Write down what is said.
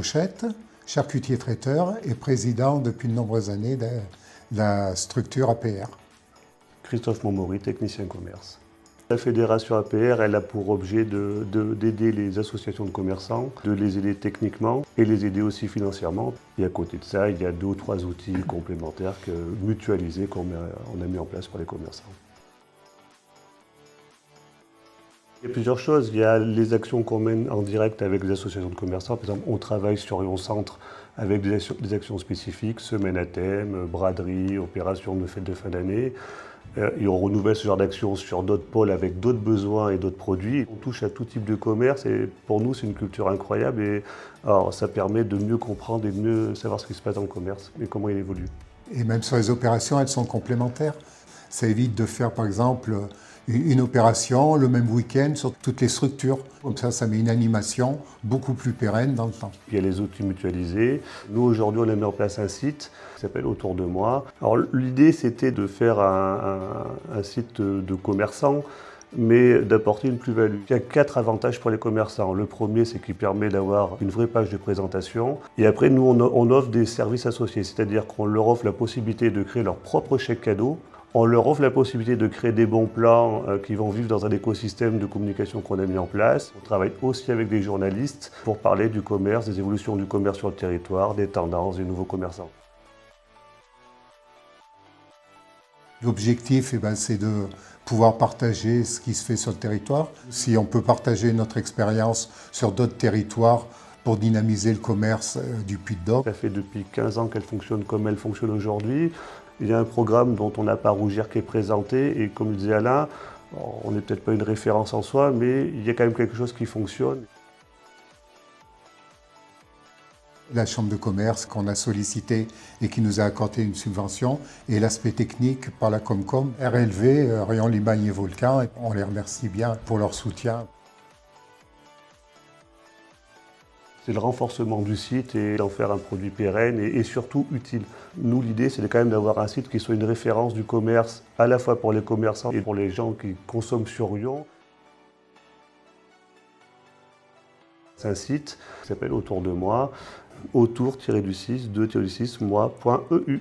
Rochette, charcutier traiteur et président depuis de nombreuses années de la structure APR. Christophe Montmory, technicien commerce. La fédération APR, elle a pour objet d'aider les associations de commerçants, de les aider techniquement et les aider aussi financièrement. Et à côté de ça, il y a 2 ou 3 outils complémentaires mutualisés qu'on a mis en place pour les commerçants. Il y a plusieurs choses. Il y a les actions qu'on mène en direct avec les associations de commerçants. Par exemple, on travaille sur Lyon Centre avec des actions spécifiques, semaine à thème, braderie, opération de fête de fin d'année. Et on renouvelle ce genre d'actions sur d'autres pôles avec d'autres besoins et d'autres produits. On touche à tout type de commerce et pour nous, c'est une culture incroyable. Et alors, ça permet de mieux comprendre et de mieux savoir ce qui se passe dans le commerce et comment il évolue. Et même sur les opérations, elles sont complémentaires. Ça évite de faire, par exemple, une opération le même week-end sur toutes les structures. Comme ça met une animation beaucoup plus pérenne dans le temps. Il y a les outils mutualisés. Nous, aujourd'hui, on a mis en place un site qui s'appelle Autour de moi. Alors, l'idée, c'était de faire un site de commerçants, mais d'apporter une plus-value. Il y a 4 avantages pour les commerçants. Le premier, c'est qu'il permet d'avoir une vraie page de présentation. Et après, nous, on offre des services associés, c'est-à-dire qu'on leur offre la possibilité de créer leur propre chèque cadeau. On leur offre la possibilité de créer des bons plans qui vont vivre dans un écosystème de communication qu'on a mis en place. On travaille aussi avec des journalistes pour parler du commerce, des évolutions du commerce sur le territoire, des tendances, des nouveaux commerçants. L'objectif, c'est de pouvoir partager ce qui se fait sur le territoire. Si on peut partager notre expérience sur d'autres territoires pour dynamiser le commerce du Puy-de-Dôme. Ça fait depuis 15 ans qu'elle fonctionne comme elle fonctionne aujourd'hui. Il y a un programme dont on n'a pas à rougir qui est présenté et comme le disait Alain, on n'est peut-être pas une référence en soi, mais il y a quand même quelque chose qui fonctionne. La Chambre de commerce qu'on a sollicité et qui nous a accordé une subvention et l'aspect technique par la Comcom, RLV, Rayon Limagne et Volcan, on les remercie bien pour leur soutien. C'est le renforcement du site et d'en faire un produit pérenne et surtout utile. Nous, l'idée, c'est quand même d'avoir un site qui soit une référence du commerce, à la fois pour les commerçants et pour les gens qui consomment sur Lyon. C'est un site qui s'appelle Autour de moi, autour-du-6, 2-6, moi.eu.